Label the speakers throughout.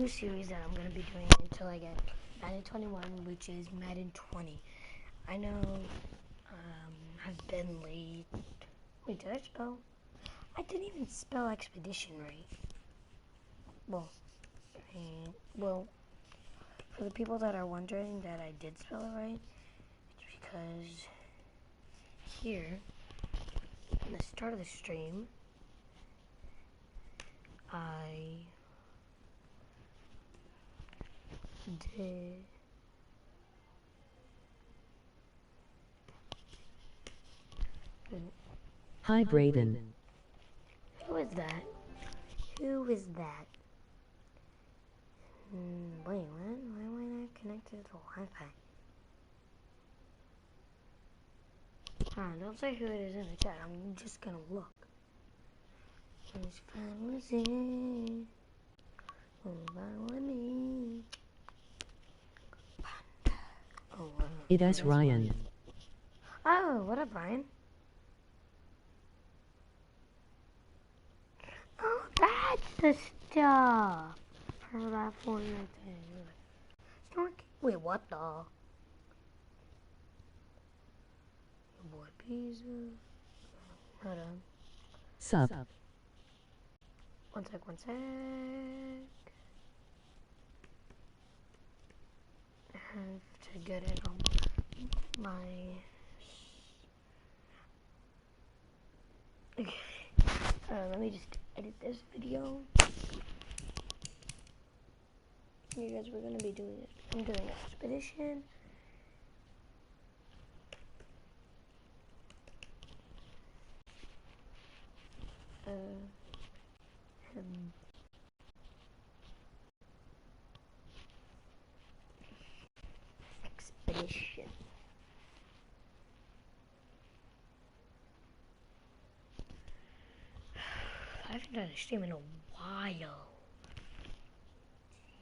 Speaker 1: new series that I'm gonna be doing until I get Madden 21, which is Madden 20. I know I've been late. Wait, did I spell? I didn't even spell expedition right. Well, for the people that are wondering that I did spell it right, it's because here, in the start of the stream, I did.
Speaker 2: Hi, Braden.
Speaker 1: Who is that? Who is that? Wait, what? Why am I not connected to Wi-Fi? Don't say who it is in the chat. I'm just gonna look. It's fine, with me.
Speaker 2: It is Ryan.
Speaker 1: Oh, what up, Ryan? Oh, that's the stuff for that Fortnite thing. Snork. Wait, what the? Your boy Pizza. Hold on.
Speaker 2: Sup.
Speaker 1: One sec. I have to get it on my. Okay. Let me just edit this video. You guys, we're gonna be doing it. I'm doing expedition. Expedition. I haven't done a stream in a while.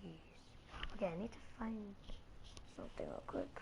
Speaker 1: Jeez. Okay, I need to find something real quick.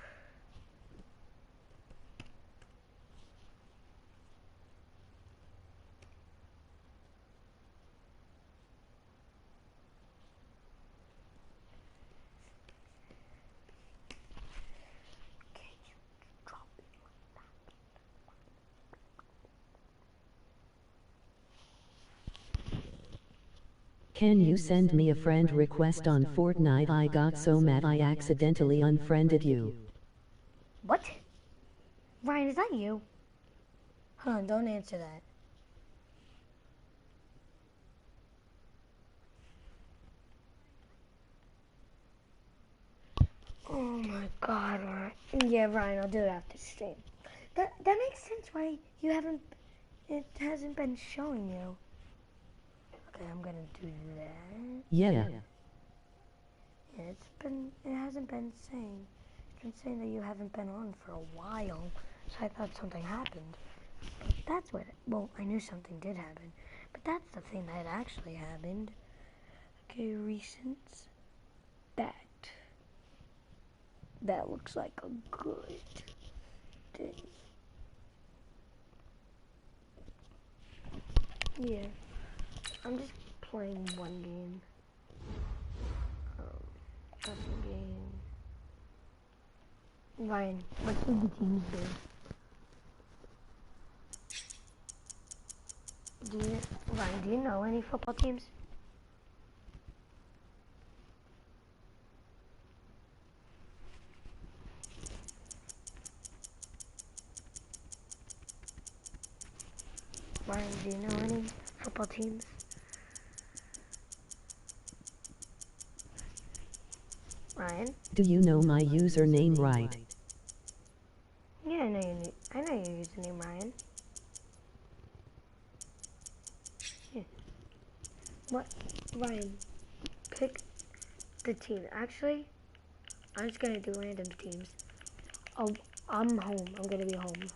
Speaker 2: Can you send me a friend request on Fortnite? I got so mad I accidentally unfriended you.
Speaker 1: What? Ryan, is that you? Hold on, don't answer that. Oh my god, Ryan. Yeah, Ryan, I'll do it after stream. That makes sense, right? It hasn't been showing you. Okay, I'm gonna do that.
Speaker 2: Yeah.
Speaker 1: It hasn't been saying. It's been saying that you haven't been on for a while, so I thought something happened. But that's what, well, I knew something did happen, but that's the thing that actually happened. Okay, recent. That looks like a good thing. Yeah, I'm just playing one game. Custom game. Ryan, what should the teams do? Ryan, do you know any football teams? Ryan, do you know any football teams? Ryan?
Speaker 2: Do you know my username right?
Speaker 1: Yeah, I know your username, Ryan. Yeah. What? Ryan, pick the team. Actually, I'm just gonna do random teams. Oh, I'm home. I'm gonna be home.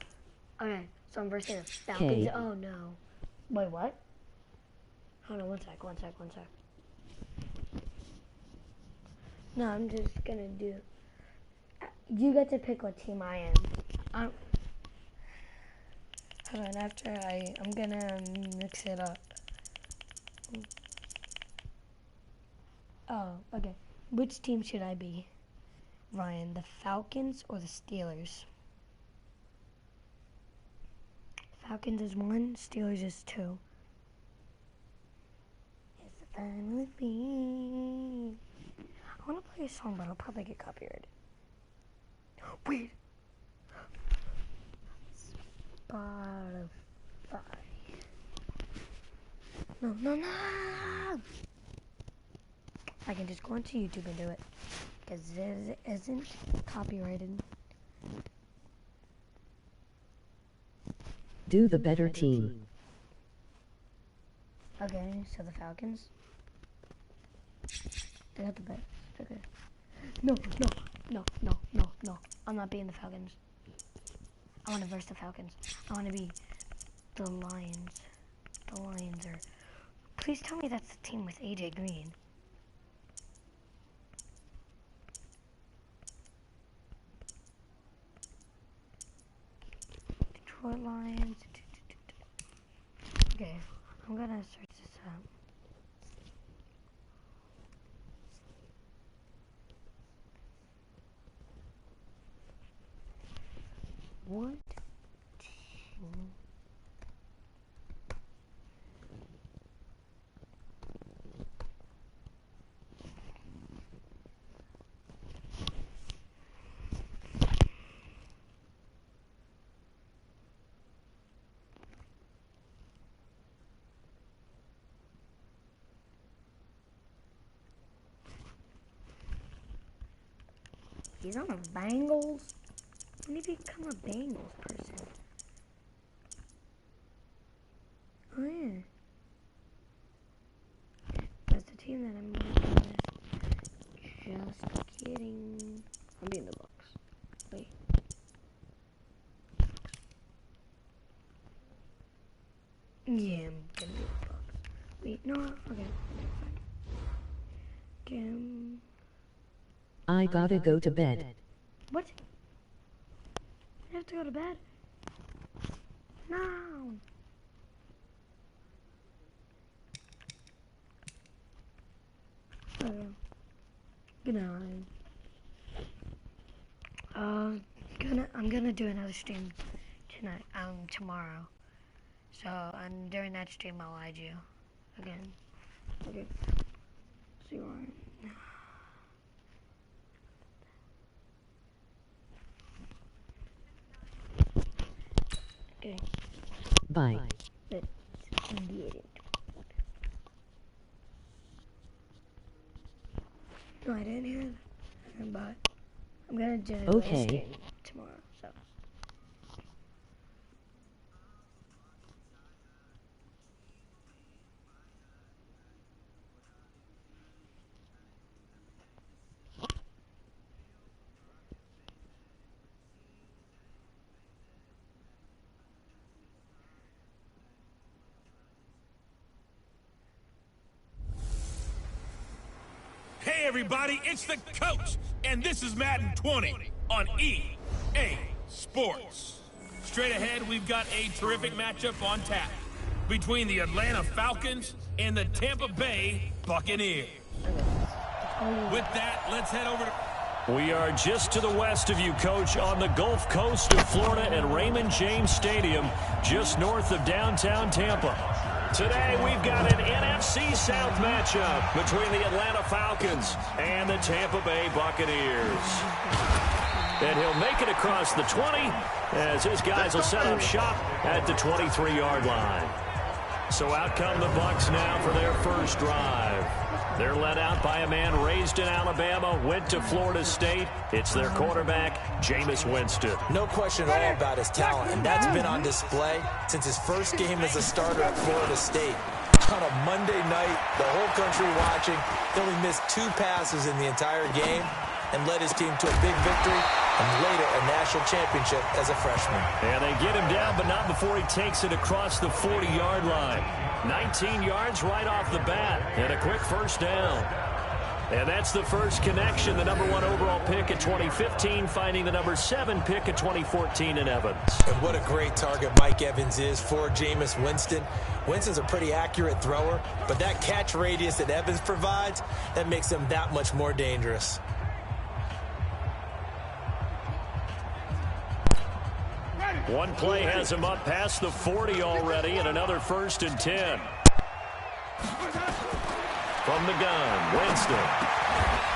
Speaker 1: Okay, so I'm versing the Falcons.
Speaker 2: K.
Speaker 1: Oh no. Wait, what? Hold on, one sec. No, I'm just gonna do. You get to pick what team I am. Hold on, I'm gonna mix it up. Oh, okay. Which team should I be, Ryan? The Falcons or the Steelers? Falcons is 1, Steelers is 2. It's fine with me. I want to play a song, but I'll probably get copyrighted. Wait. Spotify. No. I can just go onto YouTube and do it. Because it isn't copyrighted.
Speaker 2: Do the better team.
Speaker 1: Okay, so the Falcons. They got the best. Okay. No. I'm not being the Falcons. I want to verse the Falcons. I want to be the Lions. The Lions are... Please tell me that's the team with AJ Green. Detroit Lions. Okay, I'm gonna search this up. What team? He's on the Bengals. When did he become a Bengals person? Oh yeah. That's the team that I'm looking at. Just kidding. I'm being the Bucks. Wait. Yeah, I'm gonna be the Bucks. Wait, no, okay.
Speaker 2: I gotta go to bed.
Speaker 1: What? I have to go to bed? No. Okay. Good night. I'm gonna do another stream tonight. Tomorrow. So during that stream I'll add you again. Okay. See you Ryan. Okay.
Speaker 2: Bye.
Speaker 1: Let's get it. No, I didn't hear that. But I'm gonna do a
Speaker 2: Okay.
Speaker 1: stream tomorrow. So.
Speaker 3: Hey everybody, it's the coach, and this is Madden 20 on EA Sports. Straight ahead, we've got a terrific matchup on tap between the Atlanta Falcons and the Tampa Bay Buccaneers. With that, let's head over to...
Speaker 4: We are just to the west of you, Coach, on the Gulf Coast of Florida at Raymond James Stadium, just north of downtown Tampa. Today, we've got an NFC South matchup between the Atlanta Falcons and the Tampa Bay Buccaneers. And he'll make it across the 20 as his guys will set up shop at the 23-yard line. So out come the Bucs now for their first drive. They're led out by a man raised in Alabama, went to Florida State. It's their quarterback, Jameis Winston.
Speaker 5: No question at all about his talent, and that's been on display since his first game as a starter at Florida State. On a Monday night, the whole country watching, he only missed 2 passes in the entire game and led his team to a big victory and later a national championship as a freshman.
Speaker 4: And they get him down, but not before he takes it across the 40-yard line. 19 yards right off the bat and a quick first down. And that's the first connection, the #1 overall pick in 2015, finding the #7 pick in 2014 in Evans.
Speaker 5: And what a great target Mike Evans is for Jameis Winston. Winston's a pretty accurate thrower, but that catch radius that Evans provides, that makes him that much more dangerous.
Speaker 4: One play has him up past the 40 already, and another 1st and 10. From the gun, Winston.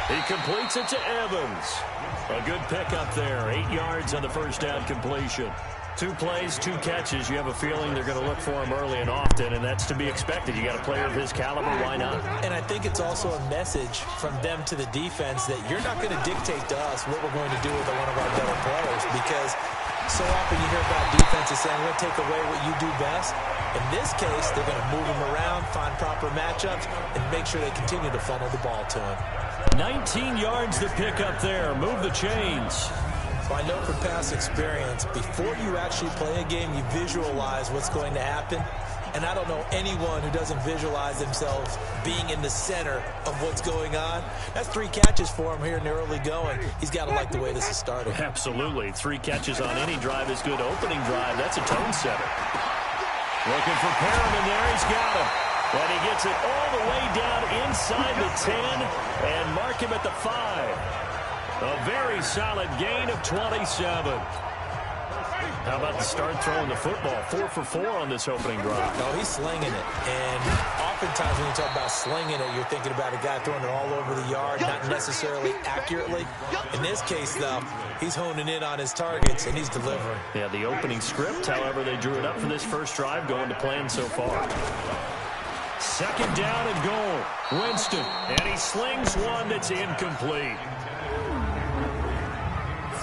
Speaker 4: He completes it to Evans. A good pickup there. 8 yards on the first down completion. 2 plays, 2 catches. You have a feeling they're going to look for him early and often, and that's to be expected. You got a player of his caliber, why not?
Speaker 5: And I think it's also a message from them to the defense that you're not going to dictate to us what we're going to do with one of our better players, because so often you hear about defenses saying, we're going to take away what you do best. In this case, they're going to move him around, find proper matchups, and make sure they continue to funnel the ball to him.
Speaker 4: 19 yards to pick up there. Move the chains.
Speaker 5: So I know from past experience, before you actually play a game, you visualize what's going to happen. And I don't know anyone who doesn't visualize themselves being in the center of what's going on. That's 3 catches for him here in the early going. He's got to like the way this is started.
Speaker 4: Absolutely. 3 catches on any drive is good. Opening drive, that's a tone setter. Looking for Perriman there. He's got him. And he gets it all the way down inside the 10 and mark him at the 5. A very solid gain of 27. How about the start throwing the football? 4 for 4 on this opening drive.
Speaker 5: No, he's slinging it. And oftentimes when you talk about slinging it, you're thinking about a guy throwing it all over the yard, not necessarily accurately. In this case, though, he's honing in on his targets, and he's delivering.
Speaker 4: Yeah, the opening script, however, they drew it up for this first drive, going to plan so far. 2nd down and goal. Winston, and he slings one that's incomplete.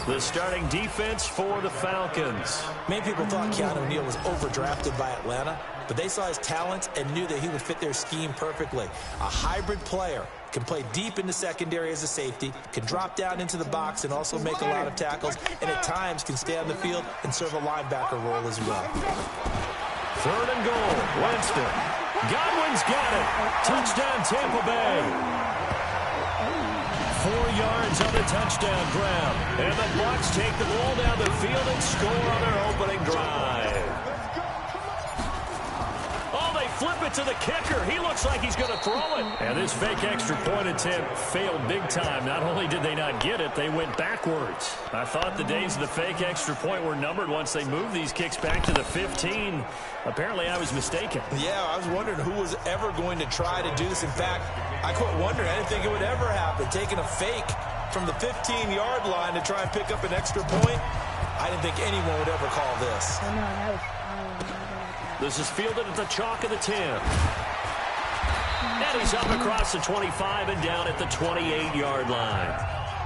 Speaker 4: The starting defense for the Falcons.
Speaker 5: Many people thought Keanu Neal was overdrafted by Atlanta, but they saw his talent and knew that he would fit their scheme perfectly. A hybrid player, can play deep in the secondary as a safety, can drop down into the box and also make a lot of tackles, and at times can stay on the field and serve a linebacker role as well.
Speaker 4: 3rd and goal. Winston. Godwin's got it. Touchdown, Tampa Bay. 4 yards on the touchdown grab. And the Bucs take the ball down the field and score on their opening drive. Oh, they flip it to the kicker. He looks like he's going to throw it. And this fake extra point attempt failed big time. Not only did they not get it, they went backwards. I thought the days of the fake extra point were numbered once they moved these kicks back to the 15. Apparently, I was mistaken.
Speaker 5: Yeah, I was wondering who was ever going to try to do this. In fact, I quit wondering. I didn't think it would ever happen. Taking a fake from the 15-yard line to try and pick up an extra point, I didn't think anyone would ever call this.
Speaker 1: Oh, no, that was...
Speaker 4: This is fielded at the chalk of the 10. And he's up across the 25 and down at the 28-yard line.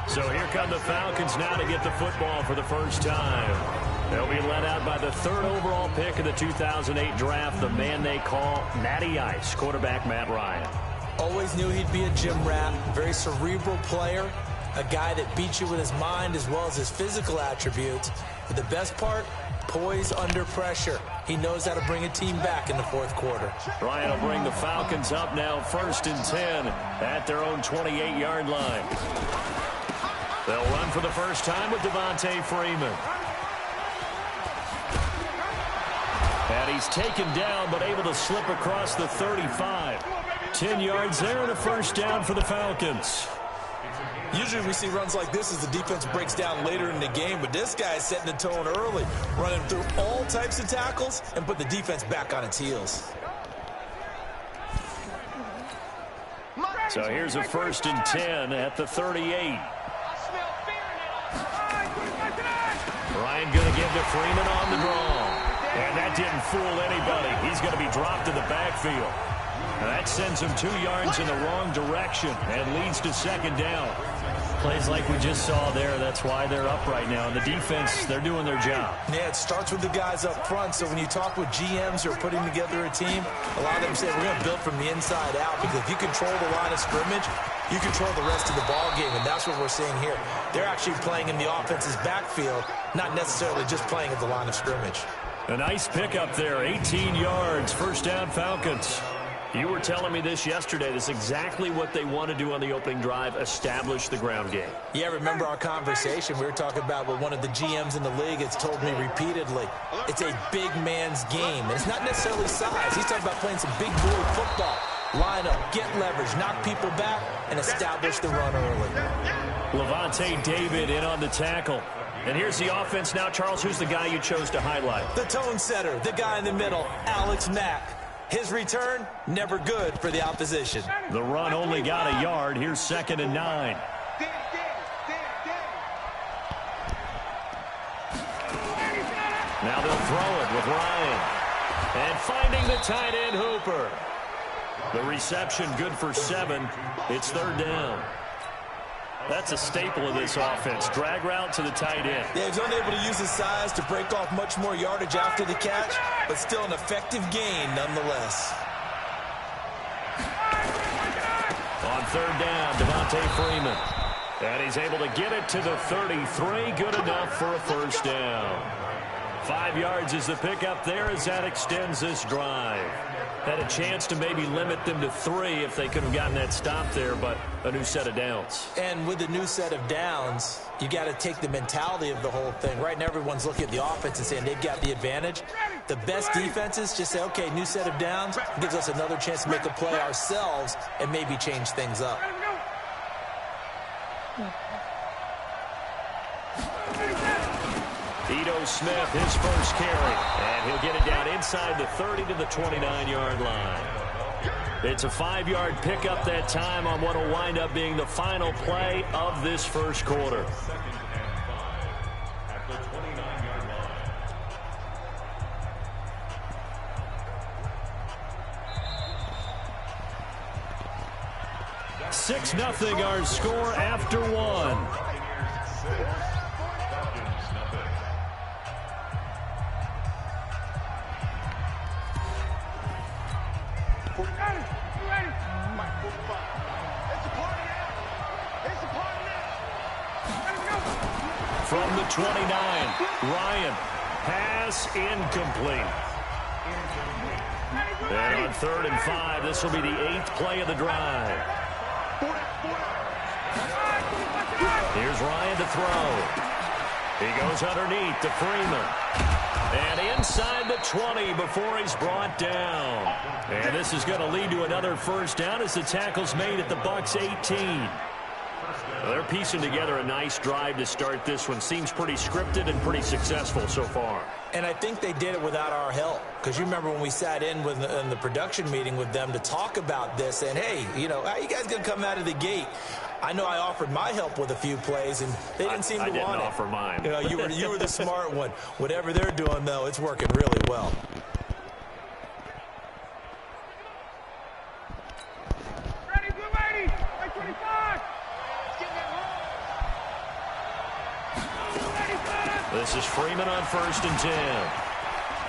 Speaker 4: So here come the Falcons now to get the football for the first time. They'll be led out by the 3rd overall pick of the 2008 draft, the man they call Matty Ice, quarterback Matt Ryan.
Speaker 5: Always knew he'd be a gym rat, very cerebral player, a guy that beats you with his mind as well as his physical attributes. But the best part, poise under pressure. He knows how to bring a team back in the 4th quarter.
Speaker 4: Ryan will bring the Falcons up now 1st and 10 at their own 28-yard line. They'll run for the first time with Devontae Freeman. And he's taken down but able to slip across the 35. 10 yards there and a first down for the Falcons.
Speaker 5: Usually we see runs like this as the defense breaks down later in the game, but this guy is setting the tone early, running through all types of tackles and put the defense back on its heels.
Speaker 4: So here's a 1st and 10 at the 38. Ryan going to give to Freeman on the draw. And that didn't fool anybody. He's going to be dropped in the backfield. And that sends him 2 yards in the wrong direction and leads to 2nd down. Plays like we just saw there, that's why they're up right now. And the defense, they're doing their job.
Speaker 5: Yeah, it starts with the guys up front. So when you talk with GMs who are putting together a team, a lot of them say we're going to build from the inside out, because if you control the line of scrimmage, you control the rest of the ball game, and that's what we're seeing here. They're actually playing in the offense's backfield, not necessarily just playing at the line of scrimmage.
Speaker 4: A nice pickup there, 18 yards, first down Falcons. You were telling me this yesterday. This is exactly what they want to do on the opening drive, establish the ground game.
Speaker 5: Yeah, remember our conversation? We were talking about what one of the GMs in the league has told me repeatedly. It's a big man's game, and it's not necessarily size. He's talking about playing some big boy football. Line up, get leverage, knock people back, and establish the run early.
Speaker 4: Levante David in on the tackle. And here's the offense now. Charles, who's the guy you chose to highlight?
Speaker 5: The tone setter, the guy in the middle, Alex Mack. His return, never good for the opposition.
Speaker 4: The run only got a yard. Here's 2nd and 9. Now they'll throw it with Ryan. And finding the tight end, Hooper. The reception good for 7. It's 3rd down. That's a staple of this offense. Drag route to the tight end.
Speaker 5: Yeah, he's unable to use his size to break off much more yardage after the catch, but still an effective gain nonetheless.
Speaker 4: On 3rd down, Devontae Freeman. And he's able to get it to the 33. Good enough for a 1st down. 5 yards is the pickup there as that extends this drive. Had a chance to maybe limit them to 3 if they could have gotten that stop there, but a new set of downs.
Speaker 5: And with the new set of downs, you got to take the mentality of the whole thing. Right now, everyone's looking at the offense and saying they've got the advantage. The best defenses just say, okay, new set of downs, gives us another chance to make a play ourselves and maybe change things up.
Speaker 4: Ito Smith, his first carry, and he'll get it down inside the 30 to the 29-yard line. It's a 5-yard pickup that time on what will wind up being the final play of this first quarter. Six nothing our score after 1. From the 29, Ryan, pass incomplete. And on 3rd and 5, this will be the 8th play of the drive. Here's Ryan to throw. He goes underneath to Freeman. And inside the 20 before he's brought down. And this is going to lead to another 1st down as the tackle's made at the Bucs 18. They're piecing together a nice drive to start this one. Seems pretty scripted and pretty successful so far.
Speaker 5: And I think they did it without our help. Because you remember when we sat in the production meeting with them to talk about this. And, hey, you know, how you guys going to come out of the gate? I know I offered my help with a few plays, and they didn't seem to want it. I
Speaker 4: didn't offer mine.
Speaker 5: You know, you were the smart one. Whatever they're doing, though, it's working really well. This is Freeman on 1st and 10.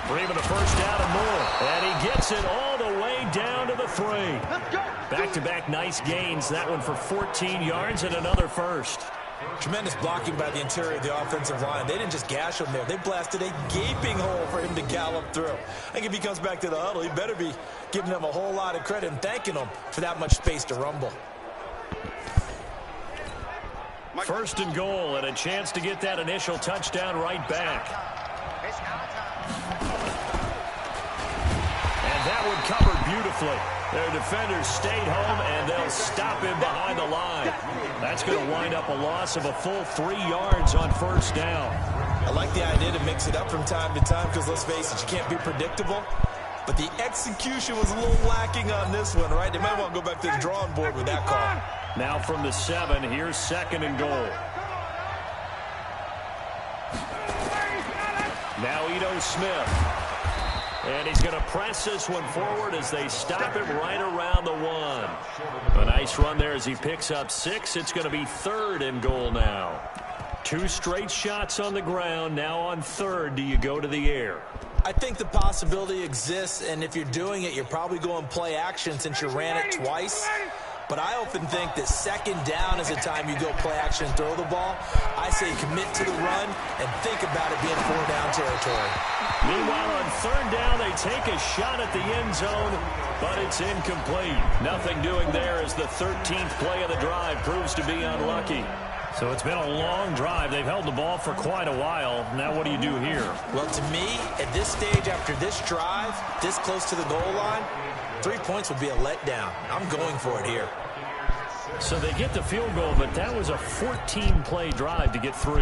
Speaker 5: Freeman a 1st down and more. And he gets it all the way down to the 3. Back-to-back nice gains. That one for 14 yards and another 1st. Tremendous blocking by the interior of the offensive line. They didn't just gash him there. They blasted a gaping hole for him to gallop through. I think if he comes back to the huddle, he better be giving them a whole lot of credit and thanking them for that much space to rumble.
Speaker 4: 1st and goal and a chance to get that initial touchdown right back. And that one covered beautifully. Their defenders stayed home, and they'll stop him behind the line. That's going to wind up a loss of a full 3 yards on 1st down.
Speaker 5: I like the idea to mix it up from time to time because, let's face it, you can't be predictable. But the execution was a little lacking on this one, right? They might want to go back to the drawing board with that call.
Speaker 4: Now from the 7, here's 2nd and goal. Now Ito Smith. And he's going to press this one forward as they stop him right around the 1. A nice run there as he picks up 6. It's going to be 3rd and goal now. 2 straight shots on the ground. Now on 3rd, do you go to the air?
Speaker 5: I think the possibility exists, and if you're doing it, you're probably going play action since you ran it twice. But I often think that 2nd down is a time you go play action and throw the ball. I say commit to the run and think about it being 4-down territory.
Speaker 4: Meanwhile, on 3rd down, they take a shot at the end zone. but it's incomplete. Nothing doing there as the 13th play of the drive proves to be unlucky. So it's been a long drive. They've held the ball for quite a while. Now what do you do here?
Speaker 5: Well, to me, at this stage after this drive, this close to the goal line, 3 points would be a letdown. I'm going for it here.
Speaker 4: So they get the field goal, but that was a 14-play drive to get 3.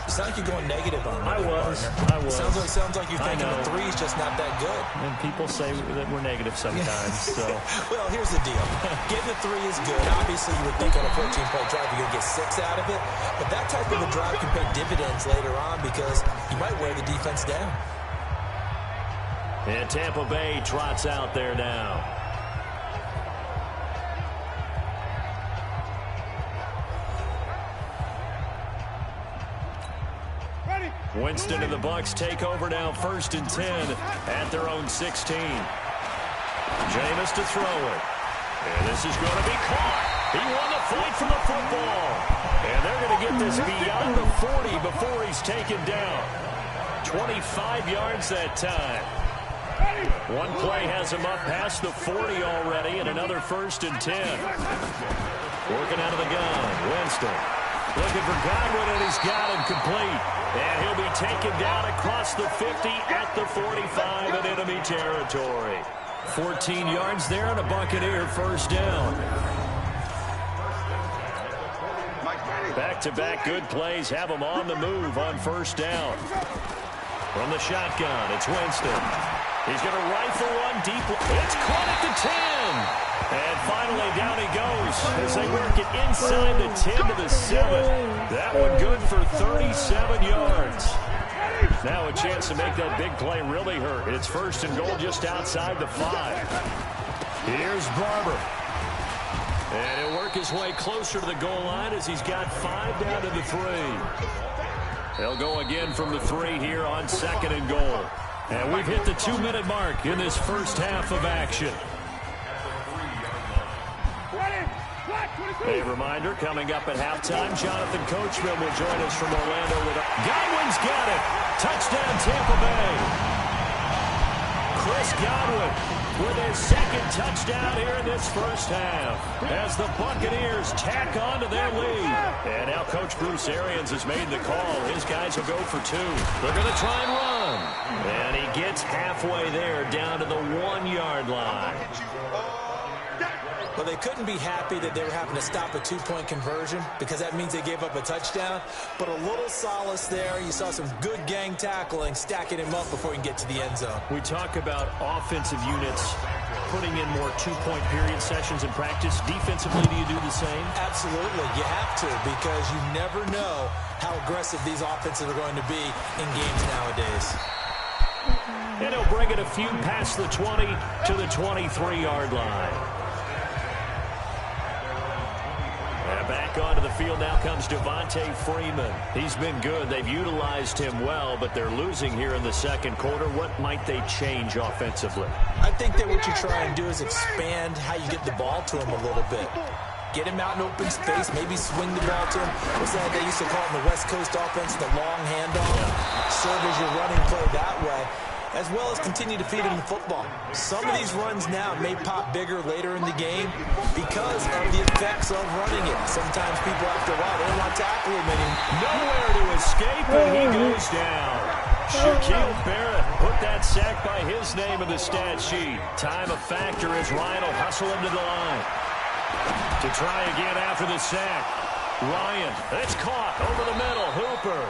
Speaker 5: You sound like you're going negative on me.
Speaker 4: I was.
Speaker 5: Sounds like you're thinking the 3's just not that good.
Speaker 4: And people say that we're negative sometimes. So.
Speaker 5: Well, here's the deal. Getting the 3 is good. Obviously, you would think on a 14-play drive you're going to get 6 out of it. But that type of a drive can pay dividends later on because you might wear the defense down.
Speaker 4: And Tampa Bay trots out there now. Winston and the Bucs take over now, 1st and 10 at their own 16. Jameis to throw it. And this is going to be caught. He won the fight for the football. And they're going to get this beyond the 40 before he's taken down. 25 yards that time. One play has him up past the 40 already, and another 1st and 10. Working out of the gun, Winston. Looking for Godwin, and he's got him complete. And he'll be taken down across the 50 at the 45 in enemy territory. 14 yards there and a Buccaneer 1st down. Back-to-back good plays have him on the move on 1st down. From the shotgun, it's Winston. He's going to rifle one deep. It's caught at the 10. And finally, down he goes as they work it inside the 10 to the 7. That one good for 37 yards. Now a chance to make that big play really hurt. It's 1st and goal just outside the 5. Here's Barber. And he'll work his way closer to the goal line as he's got 5 down to the 3. They'll go again from the 3 here on 2nd and goal. And we've hit the 2-minute mark in this first half of action. A reminder, coming up at halftime, Jonathan Coachman will join us from Orlando with Godwin's got it. Touchdown, Tampa Bay. Chris Godwin with his 2nd touchdown here in this first half as the Buccaneers tack on to their lead. And now Coach Bruce Arians has made the call. His guys will go for 2. They're going to try and run. And he gets halfway there down to the 1-yard line.
Speaker 5: Well, they couldn't be happy that they were having to stop a 2-point conversion because that means they gave up a touchdown. But a little solace there. You saw some good gang tackling, stacking him up before he can get to the end zone.
Speaker 4: We talk about offensive units putting in more 2-point period sessions in practice. Defensively, do you do the same?
Speaker 5: Absolutely. You have to because you never know how aggressive these offenses are going to be in games nowadays.
Speaker 4: And he'll bring it a few past the 20 to the 23-yard line. Back onto the field now comes Devontae Freeman. He's been good. They've utilized him well, but they're losing here in the 2nd quarter. What might they change offensively?
Speaker 5: I think that what you try and do is expand how you get the ball to him a little bit. Get him out in open space, maybe swing the ball to him. What's that they used to call in the West Coast offense, the long handoff? Serve as your running play that way, as well as continue to feed him the football. Some of these runs now may pop bigger later in the game because of the effects of running it. Sometimes people, after a while, they don't want to tackle him anymore.
Speaker 4: Nowhere to escape, and he goes down. Shaquille Barrett put that sack by his name in the stat sheet. Time a factor as Ryan will hustle him to the line. To try again after the sack. Ryan, it's caught over the middle. Hooper.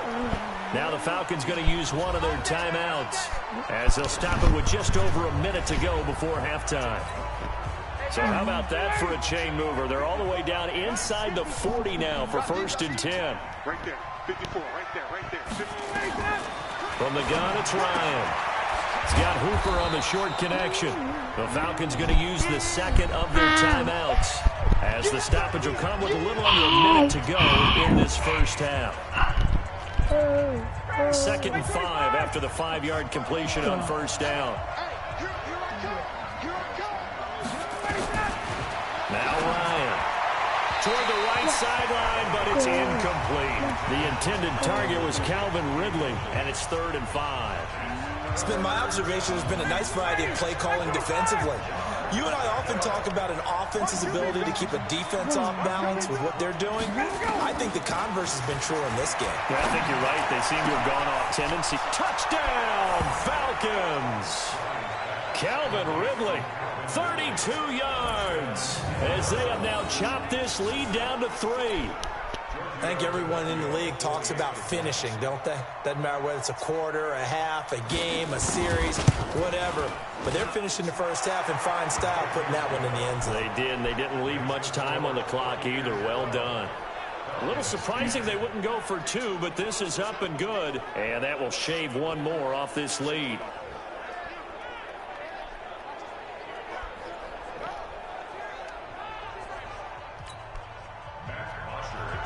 Speaker 4: Now the Falcons going to use one of their timeouts as they'll stop it with just over a minute to go before halftime. So how about that for a chain mover? They're all the way down inside the 40 now for 1st and 10.
Speaker 6: Right there, 54, right there. 54.
Speaker 4: From the gun, it's Ryan. He's got Hooper on the short connection. The Falcons going to use the 2nd of their timeouts as the stoppage will come with a little under a minute to go in this first half. 2nd and 5 after the 5-yard completion on 1st down. Now Ryan toward the right sideline, but it's incomplete. The intended target was Calvin Ridley, and it's 3rd and 5.
Speaker 5: It's been my observation there's been a nice variety of play calling defensively. You and I often talk about an offense's ability to keep a defense off balance with what they're doing. I think the converse has been true in this game.
Speaker 4: Yeah, I think you're right. They seem to have gone off tendency. Touchdown, Falcons! Calvin Ridley, 32 yards, as they have now chopped this lead down to 3.
Speaker 5: I think everyone in the league talks about finishing, don't they? Doesn't matter whether it's a quarter, a half, a game, a series, whatever. But they're finishing the first half in fine style, putting that one in the end zone.
Speaker 4: They did, and they didn't leave much time on the clock either. Well done. A little surprising they wouldn't go for 2, but this is up and good. And that will shave one more off this lead.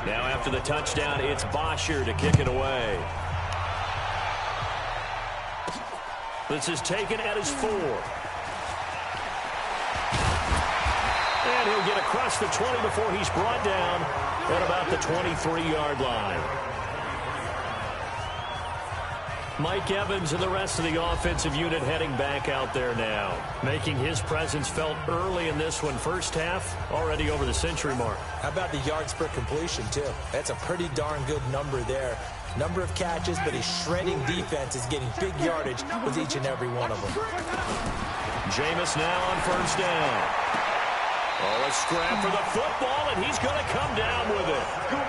Speaker 4: Now after the touchdown, it's Bosher to kick it away. This is taken at his 4. And he'll get across the 20 before he's brought down at about the 23-yard line. Mike Evans and the rest of the offensive unit heading back out there now, making his presence felt early in this one. First half, already over the century mark.
Speaker 5: How about the yards per completion, too? That's a pretty darn good number there. Number of catches, but his shredding defense is getting big yardage with each and every one of them.
Speaker 4: Jameis now on first down. Oh, a scrap for the football, and he's going to come down with it.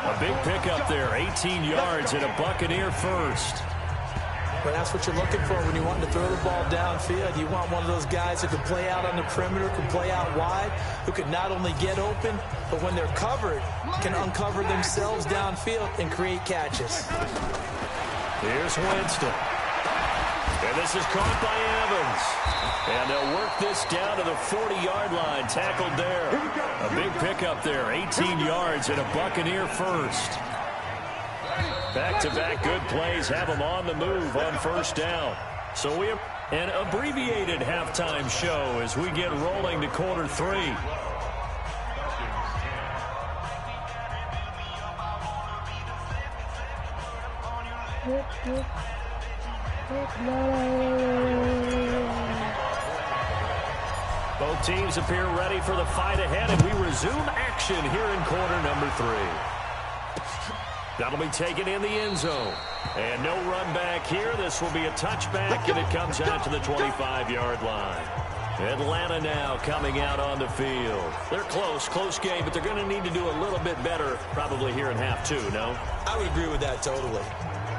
Speaker 4: A big pickup there, 18 yards and a Buccaneer first.
Speaker 5: But that's what you're looking for when you want to throw the ball downfield. You want one of those guys who can play out on the perimeter, can play out wide, who can not only get open, but when they're covered, can uncover themselves downfield and create catches.
Speaker 4: Here's Winston. And this is caught by Evans. And they'll work this down to the 40-yard line. Tackled there. A big pickup there. 18 yards and a Buccaneer first. Back-to-back good plays have them on the move on first down. So we have an abbreviated halftime show as we get rolling to quarter 3. Both teams appear ready for the fight ahead, and we resume action here in quarter number 3. That'll be taken in the end zone. And no run back here. This will be a touchback, and it comes out to the 25-yard line. Atlanta now coming out on the field. They're close game, but they're going to need to do a little bit better probably here in half 2, no?
Speaker 5: I would agree with that totally.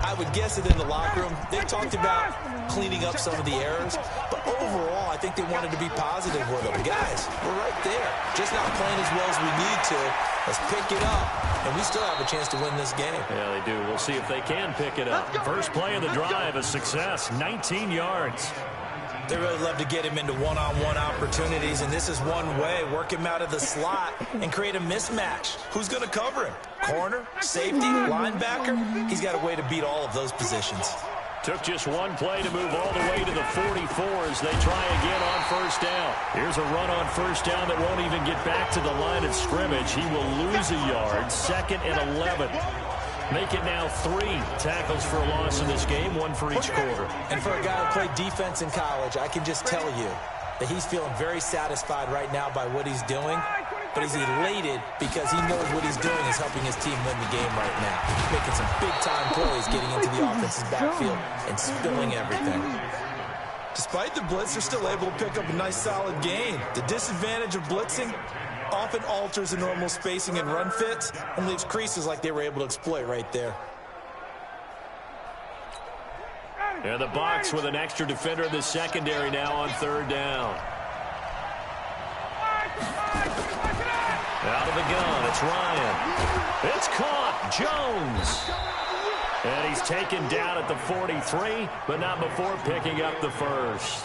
Speaker 5: I would guess that in the locker room, they talked about cleaning up some of the errors, but overall, I think they wanted to be positive with them. Guys, we're right there. Just not playing as well as we need to. Let's pick it up, and we still have a chance to win this game.
Speaker 4: Yeah, they do. We'll see if they can pick it up. First play of the drive, a success, 19 yards.
Speaker 5: They really love to get him into one-on-one opportunities, and this is one way. Work him out of the slot and create a mismatch. Who's going to cover him? Corner, safety, linebacker? He's got a way to beat all of those positions.
Speaker 4: Took just one play to move all the way to the 44 as they try again on first down. Here's a run on first down that won't even get back to the line of scrimmage. He will lose a yard, 2nd and 11. Make it now 3 tackles for a loss in this game, 1 for each quarter.
Speaker 5: And for a guy who played defense in college, I can just tell you that he's feeling very satisfied right now by what he's doing. But he's elated because he knows what he's doing is helping his team win the game right now. Making some big-time plays, getting into the offense's backfield and spilling everything. Despite the blitz, they're still able to pick up a nice, solid gain. The disadvantage of blitzing often alters the normal spacing and run fits and leaves creases like they were able to exploit right there.
Speaker 4: And the box with an extra defender in the secondary now on third down. Out of the gun, it's Ryan. It's caught, Jones. And he's taken down at the 43, but not before picking up the first.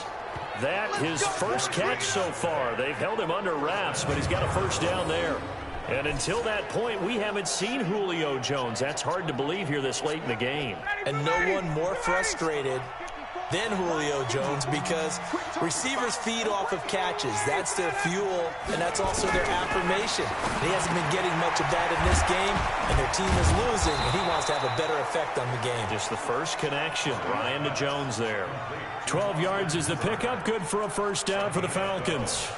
Speaker 4: That his first catch so far. They've held him under wraps, but he's got a first down there. And until that point, we haven't seen Julio Jones. That's hard to believe here this late in the game.
Speaker 5: And no one more frustrated than Julio Jones because receivers feed off of catches. That's their fuel, and that's also their affirmation. He hasn't been getting much of that in this game, and their team is losing, and he wants to have a better effect on the game.
Speaker 4: Just the first connection, Ryan to Jones there. 12 yards is the pickup, good for a first down for the Falcons.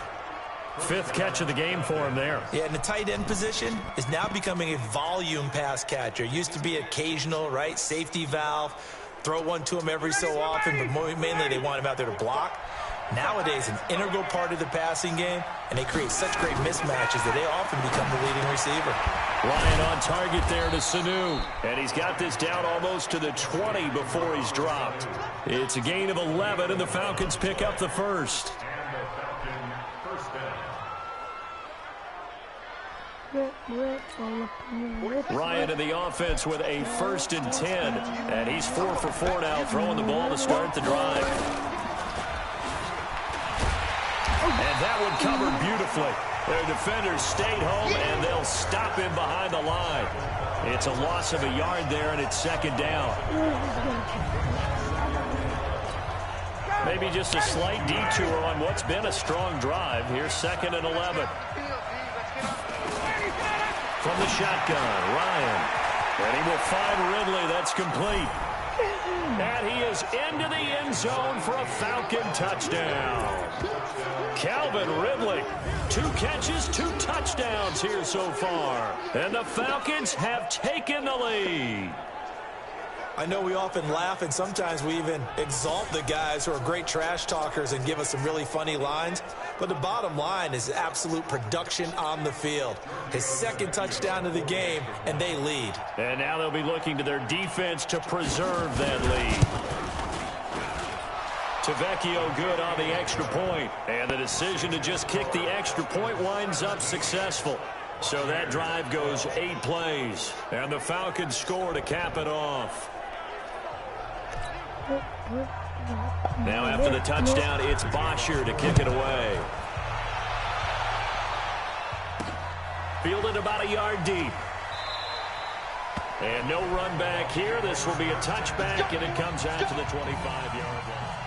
Speaker 4: Fifth catch of the game for him there.
Speaker 5: Yeah, and the tight end position is now becoming a volume pass catcher. Used to be occasional, right? Safety valve. Throw one to him every so often, but mainly they want him out there to block. Nowadays, an integral part of the passing game, and they create such great mismatches that they often become the leading receiver.
Speaker 4: Ryan on target there to Sanu. And he's got this down almost to the 20 before he's dropped. It's a gain of 11, and the Falcons pick up the first. Ryan in the offense with a 1st and 10. And he's 4 for 4 now, throwing the ball to start the drive. And that one covered beautifully. Their defenders stayed home, and they'll stop him behind the line. It's a loss of a yard there, and it's 2nd down. Maybe just a slight detour on what's been a strong drive. Here's 2nd and 11. From the shotgun, Ryan. And he will find Ridley. That's complete. And he is into the end zone for a Falcon touchdown. Calvin Ridley, 2 catches, 2 touchdowns here so far. And the Falcons have taken the lead.
Speaker 5: I know we often laugh, and sometimes we even exalt the guys who are great trash talkers and give us some really funny lines. But the bottom line is absolute production on the field. His 2nd touchdown of the game, and they lead.
Speaker 4: And now they'll be looking to their defense to preserve that lead. Tavecchio good on the extra point. And the decision to just kick the extra point winds up successful. So that drive goes 8 plays. And the Falcons score to cap it off. Now after the touchdown, it's Bosher to kick it away. Fielded about a yard deep. And no run back here. This will be a touchback, and it comes out to the 25-yard line.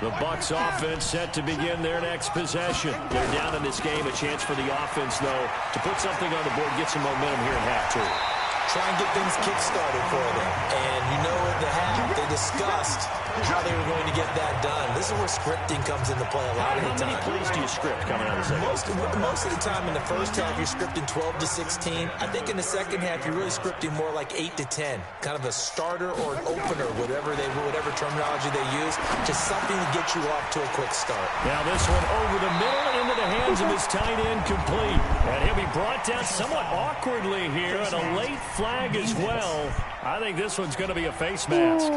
Speaker 4: The Bucs offense set to begin their next possession. They're down in this game. A chance for the offense, though, to put something on the board, get some momentum here in half 2.
Speaker 5: Try and get things kick-started for them. And you know at the half, they discussed how they were going to get that done. This is where scripting comes into play a lot of the time.
Speaker 4: How many plays do you script coming out of the second?
Speaker 5: Most of the time in the first half, you're scripting 12 to 16. I think in the second half, you're really scripting more like 8 to 10. Kind of a starter or an opener, whatever terminology they use. Just something to get you off to a quick start.
Speaker 4: Now this one over the middle into the hands of his tight end, complete. And he'll be brought down somewhat awkwardly here, and a late flag as well. I think this one's going to be a face mask.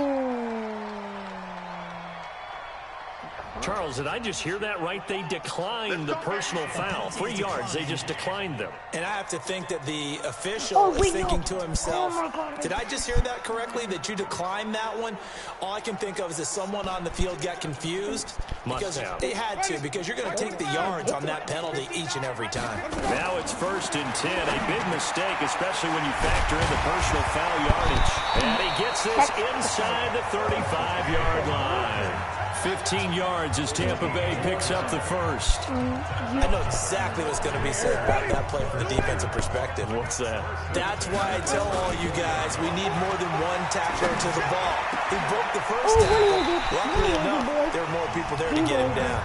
Speaker 4: Charles, did I just hear that right? They declined the personal foul. 3 yards, they just declined them.
Speaker 5: And I have to think that the official is thinking to himself, did I just hear that correctly, that you declined that one? All I can think of is that someone on the field got confused. Because they had to, because you're going to take the yards on that penalty each and every time.
Speaker 4: Now it's 1st and 10. A big mistake, especially when you factor in the personal foul yardage. And he gets this inside the 35-yard line. 15 yards as Tampa Bay picks up the first.
Speaker 5: I know exactly what's going to be said about that play from the defensive perspective.
Speaker 4: What's that?
Speaker 5: That's why I tell all you guys we need more than one tackler to the ball. He broke the first tackle. Luckily enough, there were more people there to get him down.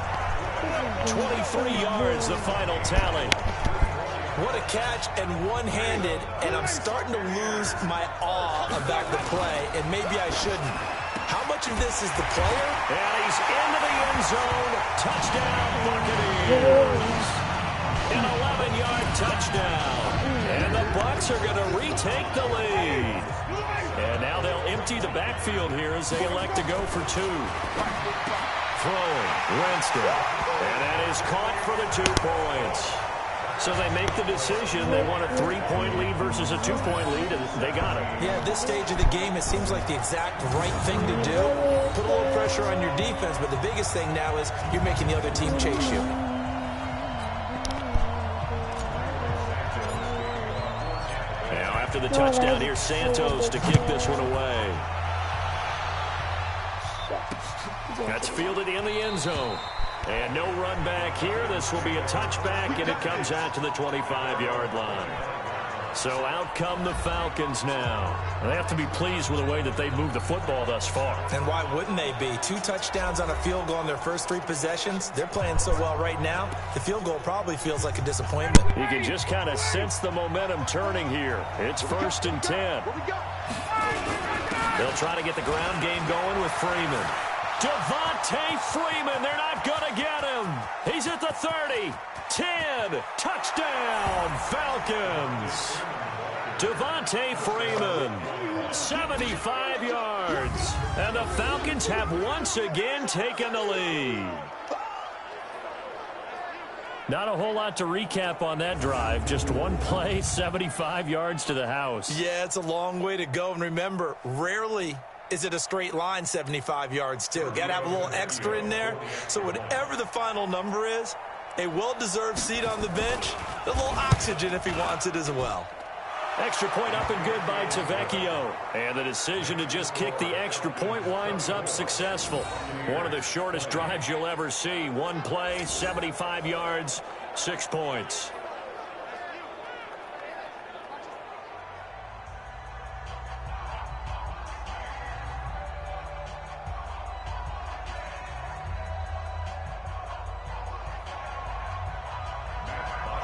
Speaker 4: 23 yards, the final tally.
Speaker 5: What a catch, and one-handed, and I'm starting to lose my awe about the play, and maybe I shouldn't. How much of this is the player?
Speaker 4: And he's into the end zone. Touchdown, Buccaneers. An 11-yard touchdown. And the Bucs are going to retake the lead. And now they'll empty the backfield here as they elect to go for 2. Throwing, Winston. And that is caught for the 2 points. So they make the decision. They want a 3-point lead versus a 2-point lead, and they got it.
Speaker 5: Yeah, at this stage of the game, it seems like the exact right thing to do. Put a little pressure on your defense, but the biggest thing now is you're making the other team chase you.
Speaker 4: Now after the touchdown, here's Santos to kick this one away. That's fielded in the end zone. And no run back here. This will be a touchback, and it comes out to the 25-yard line. So out come the Falcons now.
Speaker 3: They have to be pleased with the way that they've moved the football thus far.
Speaker 5: And why wouldn't they be? 2 touchdowns on a field goal in their first 3 possessions. They're playing so well right now, the field goal probably feels like a disappointment.
Speaker 4: You can just kind of sense the momentum turning here. It's 1st and 10. They'll try to get the ground game going with Freeman. Devontae Freeman, they're not going to get him. He's at the 30, 10, touchdown, Falcons. Devontae Freeman, 75 yards. And the Falcons have once again taken the lead. Not a whole lot to recap on that drive. Just one play, 75 yards to the house.
Speaker 5: Yeah, it's a long way to go. And remember, rarely is it a straight line 75 yards, too. Got to have a little extra in there. So whatever the final number is, a well-deserved seat on the bench, a little oxygen if he wants it as well.
Speaker 4: Extra point up and good by Tavecchio. And the decision to just kick the extra point winds up successful. One of the shortest drives you'll ever see. One play, 75 yards, 6 points.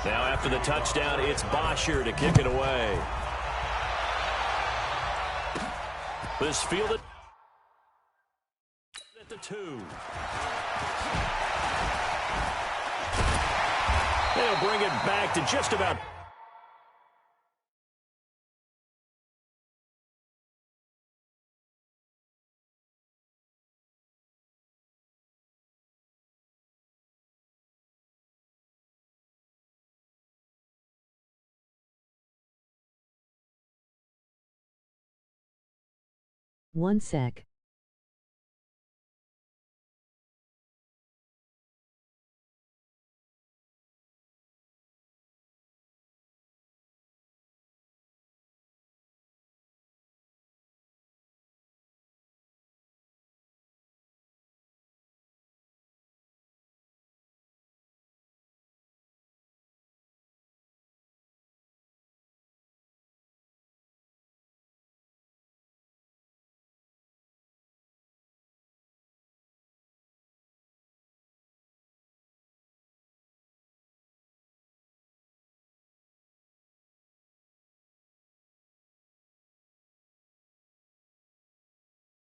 Speaker 4: Now after the touchdown, it's Bosher to kick it away. This fielded at the 2. They'll bring it back to just about.
Speaker 2: One sec.